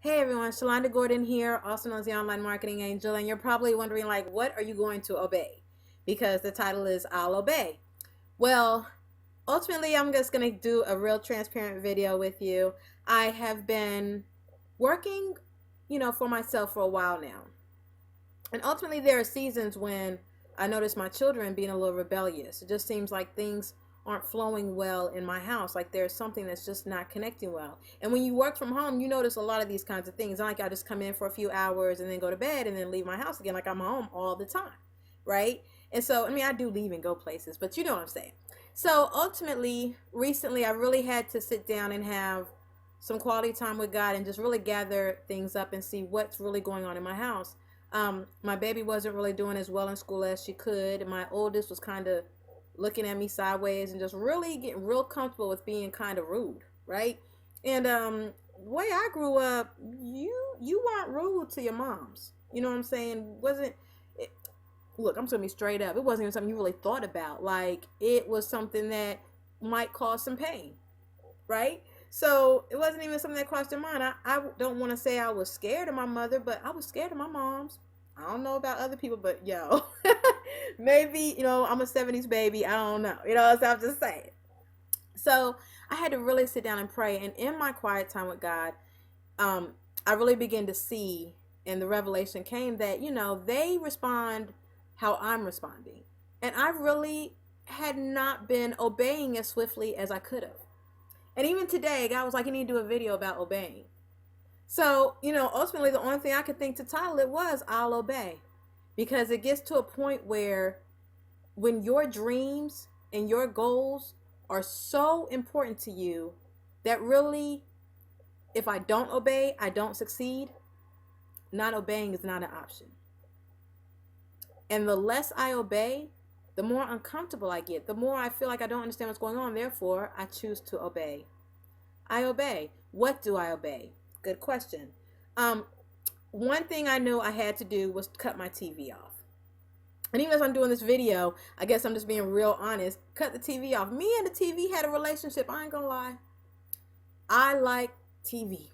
Hey everyone, Shalonda Gordon here, also known as the Online Marketing Angel, and you're probably wondering what are you going to obey? Because the title is I'll Obey. Well, ultimately I'm just going to do a real transparent video with you. I have been working, for myself for a while now. And ultimately there are seasons when I notice my children being a little rebellious. It just seems like things aren't flowing well in my house. Like there's something that's just not connecting well. And when you work from home, you notice a lot of these kinds of things. Not like I just come in for a few hours and then go to bed and then leave my house again. Like I'm home all the time, right? And so, I do leave and go places, but you know what I'm saying. So ultimately, recently, I really had to sit down and have some quality time with God and just really gather things up and see what's really going on in my house. My baby wasn't really doing as well in school as she could. My oldest was kind of looking at me sideways and just really getting real comfortable with being kind of rude, right? And the way I grew up, you weren't rude to your moms. You know what I'm saying? Wasn't it, look, I'm just gonna be straight up. It wasn't even something you really thought about. Like it was something that might cause some pain, right? So it wasn't even something that crossed your mind. I don't want to say I was scared of my mother, but I was scared of my moms. I don't know about other people, but yo, maybe, I'm a 70s baby. I don't know. So I'm just saying. So I had to really sit down and pray. And in my quiet time with God, I really began to see, and the revelation came that, they respond how I'm responding. And I really had not been obeying as swiftly as I could have. And even today, God was like, you need to do a video about obeying. So, ultimately, the only thing I could think to title it was I'll Obey. Because it gets to a point where when your dreams and your goals are so important to you that really, if I don't obey, I don't succeed, not obeying is not an option. And the less I obey, the more uncomfortable I get, the more I feel like I don't understand what's going on. Therefore, I choose to obey. I obey. What do I obey? Good question. One thing I knew I had to do was cut my TV off. And even as I'm doing this video, I guess I'm just being real honest. Cut the TV off. Me and the TV had a relationship. I ain't gonna lie. I like TV.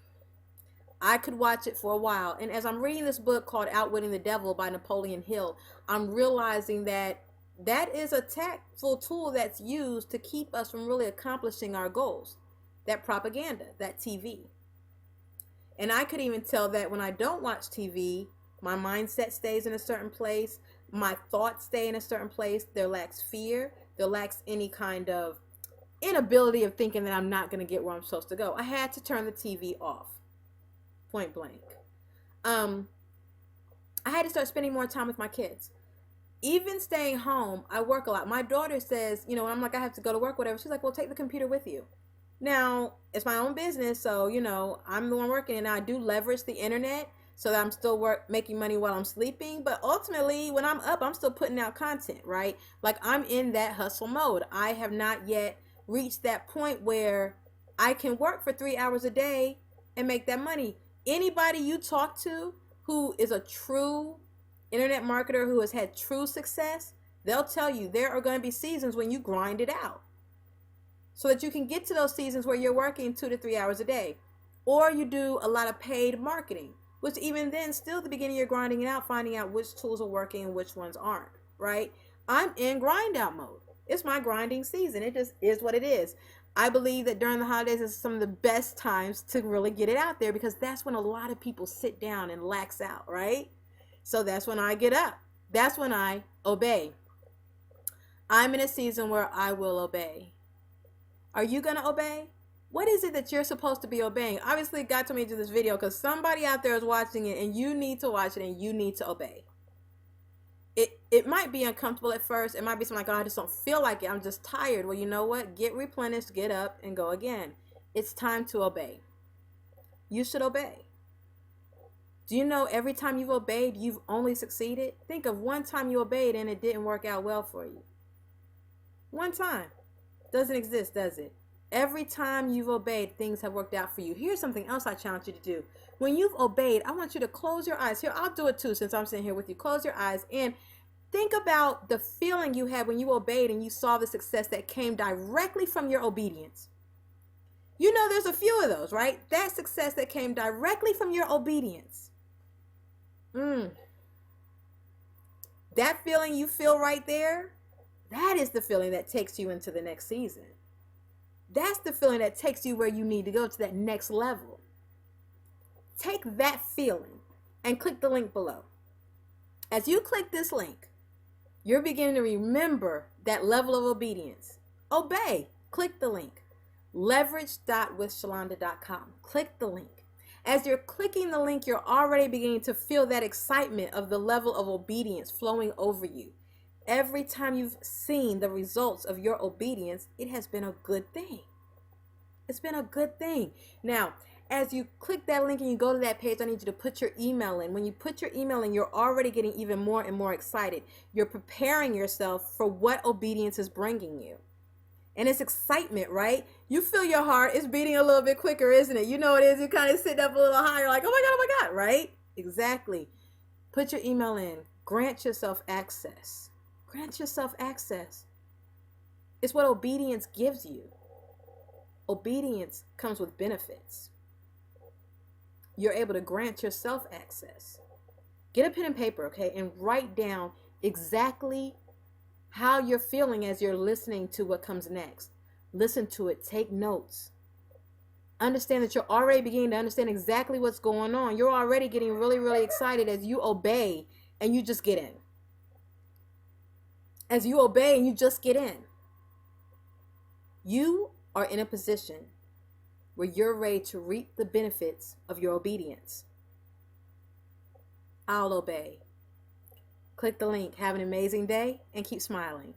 I could watch it for a while. And as I'm reading this book called Outwitting the Devil by Napoleon Hill, I'm realizing that that is a tactful tool that's used to keep us from really accomplishing our goals. That propaganda, that TV. And I could even tell that when I don't watch TV, my mindset stays in a certain place, my thoughts stay in a certain place, there lacks fear, there lacks any kind of inability of thinking that I'm not going to get where I'm supposed to go. I had to turn the TV off, point blank. I had to start spending more time with my kids. Even staying home, I work a lot. My daughter says, when I'm like, I have to go to work, whatever, she's like, well, take the computer with you. Now, it's my own business, so, I'm the one working, and I do leverage the internet so that I'm still making money while I'm sleeping. But ultimately, when I'm up, I'm still putting out content, right? Like, I'm in that hustle mode. I have not yet reached that point where I can work for 3 hours a day and make that money. Anybody you talk to who is a true internet marketer who has had true success, they'll tell you there are going to be seasons when you grind it out, so that you can get to those seasons where you're working 2 to 3 hours a day. Or you do a lot of paid marketing, which even then, still at the beginning, you're grinding it out, finding out which tools are working and which ones aren't, right? I'm in grind out mode. It's my grinding season. It just is what it is. I believe that during the holidays is some of the best times to really get it out there, because that's when a lot of people sit down and lax out, right? So that's when I get up. That's when I obey. I'm in a season where I will obey. Are you going to obey? What is it that you're supposed to be obeying? Obviously, God told me to do this video because somebody out there is watching it, and you need to watch it and you need to obey. It might be uncomfortable at first. It might be something like, oh, I just don't feel like it. I'm just tired. Well, you know what? Get replenished, get up, and go again. It's time to obey. You should obey. Do you know every time you've obeyed, you've only succeeded? Think of one time you obeyed and it didn't work out well for you. One time. Doesn't exist, does it? Every time you've obeyed, things have worked out for you. Here's something else I challenge you to do. When you've obeyed, I want you to close your eyes. Here, I'll do it too since I'm sitting here with you. Close your eyes and think about the feeling you had when you obeyed and you saw the success that came directly from your obedience. You know, there's a few of those, right? That success that came directly from your obedience. That feeling you feel right there, that is the feeling that takes you into the next season. That's the feeling that takes you where you need to go, to that next level. Take that feeling and click the link below. As you click this link, you're beginning to remember that level of obedience. Obey. Click the link. Leverage.withshalonda.com. Click the link. As you're clicking the link, you're already beginning to feel that excitement of the level of obedience flowing over you. Every time you've seen the results of your obedience, it has been a good thing. It's been a good thing. Now, as you click that link and you go to that page, I need you to put your email in. When you put your email in, you're already getting even more and more excited. You're preparing yourself for what obedience is bringing you. And it's excitement, right? You feel your heart is beating a little bit quicker, isn't it? You know it is. You're kind of sitting up a little higher, like, oh my God, right? Exactly. Put your email in. Grant yourself access. Grant yourself access. It's what obedience gives you. Obedience comes with benefits. You're able to grant yourself access. Get a pen and paper, okay, and write down exactly how you're feeling as you're listening to what comes next. Listen to it. Take notes. Understand that you're already beginning to understand exactly what's going on. You're already getting really, really excited as you obey and you just get in. As you obey and you just get in. You are in a position where you're ready to reap the benefits of your obedience. I'll obey. Click the link. Have an amazing day and keep smiling.